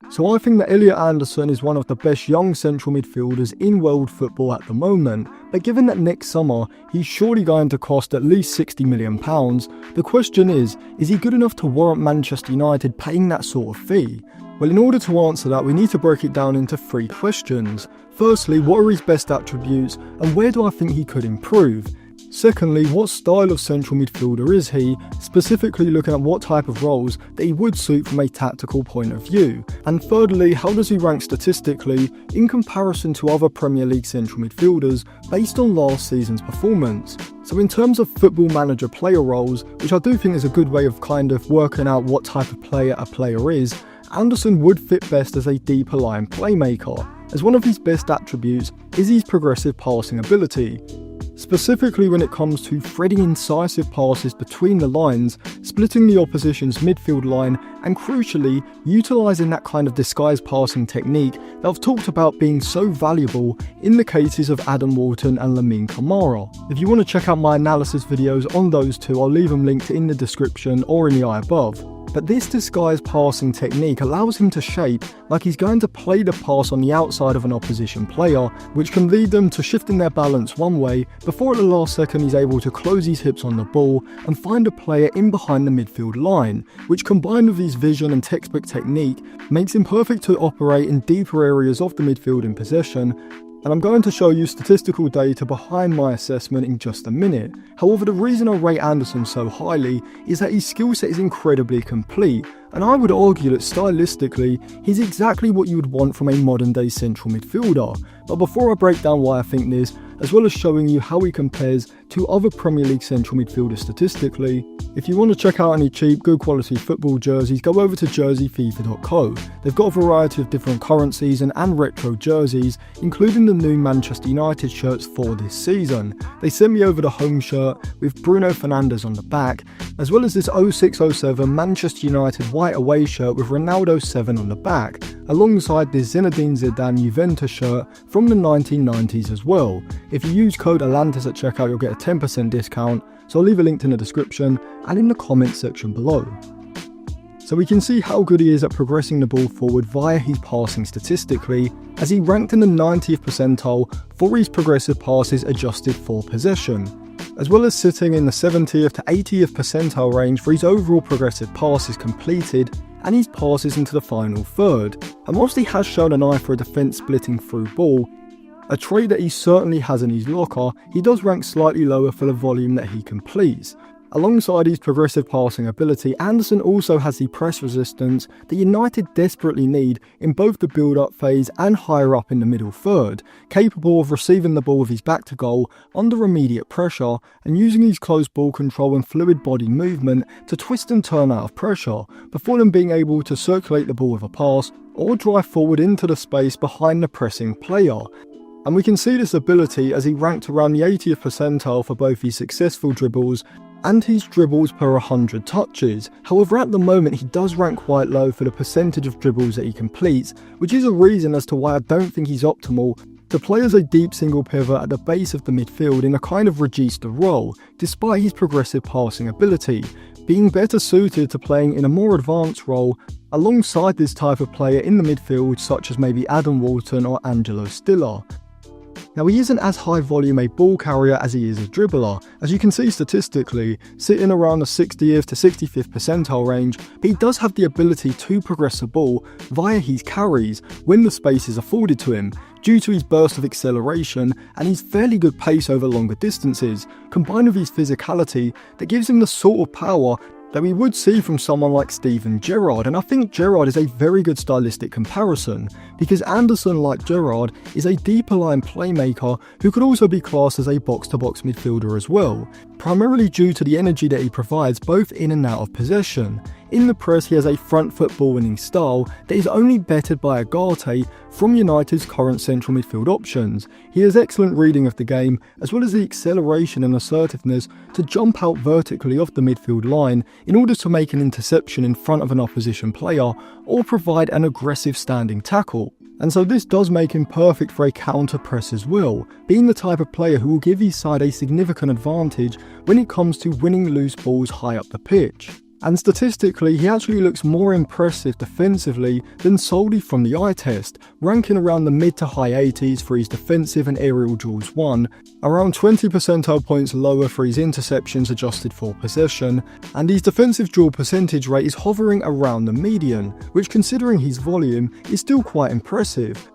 So I think that Elliot Anderson is one of the best young central midfielders in world football at the moment, but given that next summer he's surely going to cost at least £60 million, the question is he good enough to warrant Manchester United paying that sort of fee? Well, in order to answer that, we need to break it down into 3 questions. Firstly, what are his best attributes and where do I think he could improve? Secondly, what style of central midfielder is he, specifically looking at what type of roles that he would suit from a tactical point of view. And thirdly, how does he rank statistically in comparison to other Premier League central midfielders based on last season's performance. So in terms of Football Manager player roles, which I do think is a good way of kind of working out what type of player a player is, Anderson would fit best as a deeper line playmaker, as one of his best attributes is his progressive passing ability. Specifically when it comes to threading incisive passes between the lines, splitting the opposition's midfield line, and crucially, utilising that kind of disguised passing technique that I've talked about being so valuable in the cases of Adam Wharton and Lamine Camara. If you want to check out my analysis videos on those two, I'll leave them linked in the description or in the eye above. But this disguised passing technique allows him to shape like he's going to play the pass on the outside of an opposition player, which can lead them to shifting their balance one way before at the last second he's able to close his hips on the ball and find a player in behind the midfield line, which combined with his vision and textbook technique makes him perfect to operate in deeper areas of the midfield in possession. And I'm going to show you statistical data behind my assessment in just a minute. However, the reason I rate Anderson so highly is that his skill set is incredibly complete, and I would argue that stylistically, he's exactly what you would want from a modern day central midfielder. But before I break down why I think this, as well as showing you how he compares to other Premier League central midfielders statistically, if you want to check out any cheap, good quality football jerseys, go over to jerseyfifa.co. They've got a variety of different current season and retro jerseys, including the new Manchester United shirts for this season. They sent me over the home shirt with Bruno Fernandes on the back, as well as this 06-07 Manchester United white away shirt with Ronaldo 7 on the back, alongside this Zinedine Zidane Juventus shirt from the 1990s as well. If you use code Atlantis at checkout, you'll get a 10% discount, so I'll leave a link in the description and in the comments section below. So we can see how good he is at progressing the ball forward via his passing statistically, as he ranked in the 90th percentile for his progressive passes adjusted for possession, as well as sitting in the 70th to 80th percentile range for his overall progressive passes completed and his passes into the final third. And whilst he has shown an eye for a defence splitting through ball, a trait that he certainly has in his locker, he does rank slightly lower for the volume that he completes. Alongside his progressive passing ability, Anderson also has the press resistance that United desperately need in both the build-up phase and higher up in the middle third, capable of receiving the ball with his back to goal under immediate pressure and using his close ball control and fluid body movement to twist and turn out of pressure, before then being able to circulate the ball with a pass or drive forward into the space behind the pressing player. And we can see this ability as he ranked around the 80th percentile for both his successful dribbles and his dribbles per 100 touches. However, at the moment he does rank quite low for the percentage of dribbles that he completes, which is a reason as to why I don't think he's optimal to play as a deep single pivot at the base of the midfield in a kind of regista role, despite his progressive passing ability, being better suited to playing in a more advanced role alongside this type of player in the midfield, such as maybe Adam Wharton or Angelo Stiller. Now, he isn't as high volume a ball carrier as he is a dribbler, as you can see statistically, sitting around the 60th to 65th percentile range, but he does have the ability to progress the ball via his carries when the space is afforded to him, due to his burst of acceleration and his fairly good pace over longer distances, combined with his physicality that gives him the sort of power that we would see from someone like Steven Gerrard. And I think Gerrard is a very good stylistic comparison, because Anderson, like Gerrard, is a deeper line playmaker who could also be classed as a box-to-box midfielder as well, primarily due to the energy that he provides both in and out of possession. In the press, he has a front foot ball winning style that is only bettered by Agate from United's current central midfield options. He has excellent reading of the game, as well as the acceleration and assertiveness to jump out vertically off the midfield line in order to make an interception in front of an opposition player or provide an aggressive standing tackle. And so this does make him perfect for a counter press as well, being the type of player who will give his side a significant advantage when it comes to winning loose balls high up the pitch. And statistically, he actually looks more impressive defensively than solely from the eye test, ranking around the mid to high 80s for his defensive and aerial duels won, around 20 percentile points lower for his interceptions adjusted for possession, and his defensive duel percentage rate is hovering around the median, which considering his volume is still quite impressive.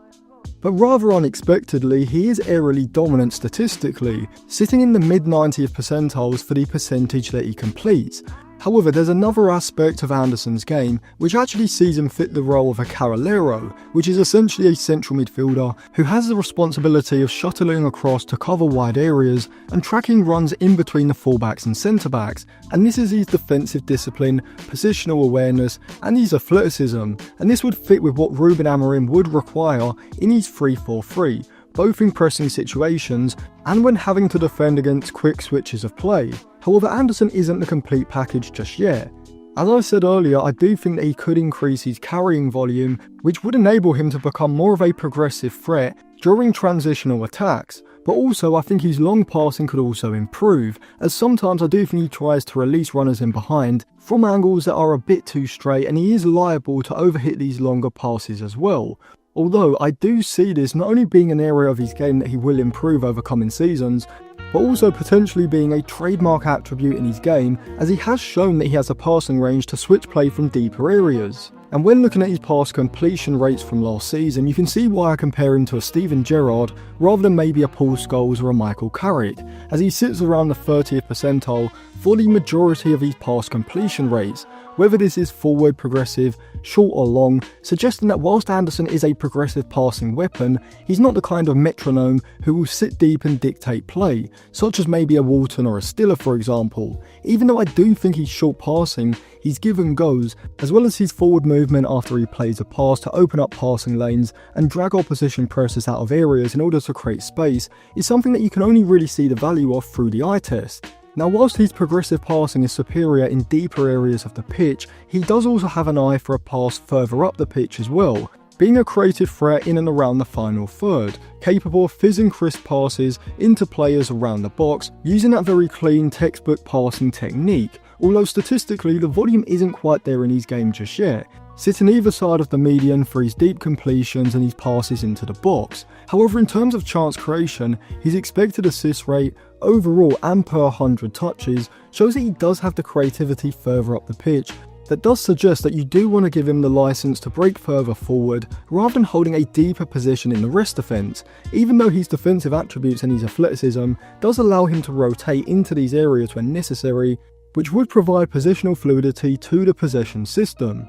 But rather unexpectedly, he is aerially dominant statistically, sitting in the mid 90th percentiles for the percentage that he completes. However, there's another aspect of Anderson's game which actually sees him fit the role of a carrilero, which is essentially a central midfielder who has the responsibility of shuttling across to cover wide areas and tracking runs in between the fullbacks and centre-backs, and this is his defensive discipline, positional awareness and his athleticism, and this would fit with what Ruben Amorim would require in his 3-4-3, both in pressing situations and when having to defend against quick switches of play. However, Anderson isn't the complete package just yet. As I said earlier, I do think that he could increase his carrying volume, which would enable him to become more of a progressive threat during transitional attacks. But also, I think his long passing could also improve, as sometimes I do think he tries to release runners in behind from angles that are a bit too straight, and he is liable to overhit these longer passes as well. Although I do see this not only being an area of his game that he will improve over coming seasons, but also potentially being a trademark attribute in his game, as he has shown that he has a passing range to switch play from deeper areas. And when looking at his pass completion rates from last season, you can see why I compare him to a Steven Gerrard rather than maybe a Paul Scholes or a Michael Carrick, as he sits around the 30th percentile for the majority of his pass completion rates, whether this is forward, progressive, short or long, suggesting that whilst Anderson is a progressive passing weapon, he's not the kind of metronome who will sit deep and dictate play, such as maybe a Walton or a Stiller for example. Even though I do think he's short passing, his give and goes, as well as his forward movement after he plays a pass to open up passing lanes and drag opposition pressers out of areas in order to create space, is something that you can only really see the value of through the eye test. Now, whilst his progressive passing is superior in deeper areas of the pitch, he does also have an eye for a pass further up the pitch as well, being a creative threat in and around the final third, capable of fizzing crisp passes into players around the box, using that very clean textbook passing technique, although statistically the volume isn't quite there in his game just yet, sitting either side of the median for his deep completions and his passes into the box. However, in terms of chance creation, his expected assist rate, overall and per 100 touches, shows that he does have the creativity further up the pitch. That does suggest that you do want to give him the license to break further forward rather than holding a deeper position in the rest defence, even though his defensive attributes and his athleticism does allow him to rotate into these areas when necessary, which would provide positional fluidity to the possession system.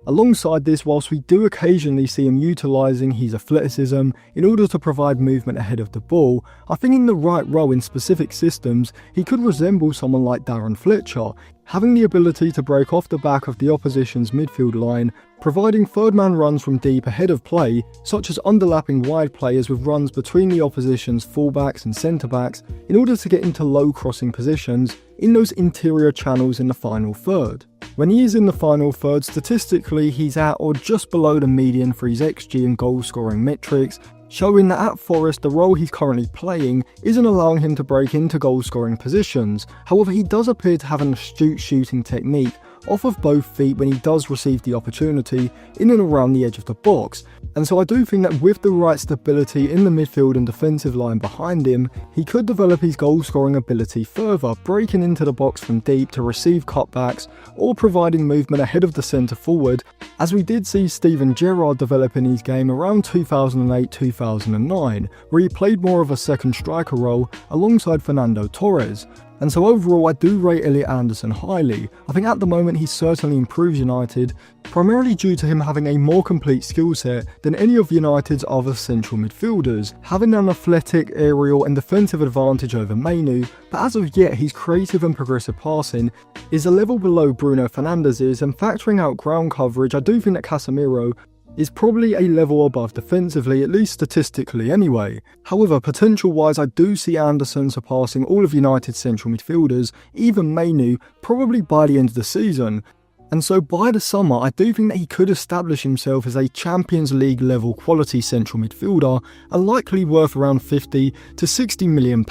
Alongside this, whilst we do occasionally see him utilising his athleticism in order to provide movement ahead of the ball, I think in the right role in specific systems, he could resemble someone like Darren Fletcher, having the ability to break off the back of the opposition's midfield line, providing third man runs from deep ahead of play, such as underlapping wide players with runs between the opposition's fullbacks and centre-backs in order to get into low crossing positions in those interior channels in the final third. When he is in the final third, statistically he's at or just below the median for his XG and goal scoring metrics, showing that at Forest the role he's currently playing isn't allowing him to break into goal scoring positions. However, he does appear to have an astute shooting technique off of both feet when he does receive the opportunity in and around the edge of the box, and so I do think that with the right stability in the midfield and defensive line behind him, he could develop his goal scoring ability further, breaking into the box from deep to receive cutbacks or providing movement ahead of the centre forward, as we did see Steven Gerrard develop in his game around 2008-2009, where he played more of a second striker role alongside Fernando Torres. And so overall, I do rate Elliot Anderson highly. I think at the moment he certainly improves United, primarily due to him having a more complete skill set than any of United's other central midfielders, having an athletic, aerial and defensive advantage over Mainu, but as of yet his creative and progressive passing is a level below Bruno Fernandes's, and factoring out ground coverage, I do think that Casemiro is probably a level above defensively, at least statistically anyway. However, potential-wise, I do see Anderson surpassing all of United's central midfielders, even Mainu, probably by the end of the season. And so by the summer, I do think that he could establish himself as a Champions League level quality central midfielder, and likely worth around £50 to £60 million,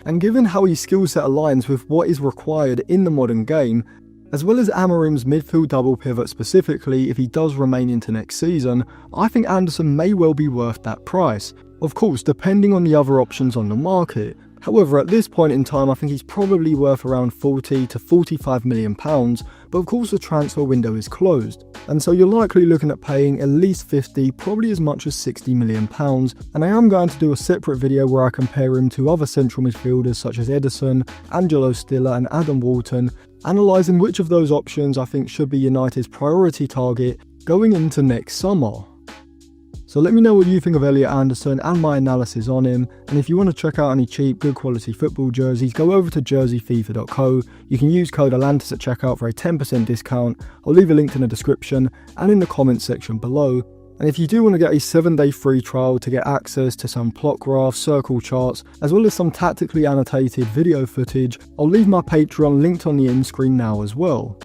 and given how his skill set aligns with what is required in the modern game, As well as Amorim's midfield double pivot specifically, if he does remain into next season, I think Anderson may well be worth that price. Of course, depending on the other options on the market. However, at this point in time, I think he's probably worth around 40 to 45 million pounds, but of course the transfer window is closed. And so you're likely looking at paying at least 50, probably as much as 60 million pounds. And I am going to do a separate video where I compare him to other central midfielders such as Ederson, Angelo Stiller and Adam Walton, analysing which of those options I think should be United's priority target going into next summer. So let me know what you think of Elliot Anderson and my analysis on him, and if you want to check out any cheap, good quality football jerseys, go over to jerseyfifa.co. You can use code Atlantis at checkout for a 10% discount. I'll leave a link in the description and in the comments section below. And if you do want to get a 7-day free trial to get access to some plot graphs, circle charts, as well as some tactically annotated video footage, I'll leave my Patreon linked on the end screen now as well.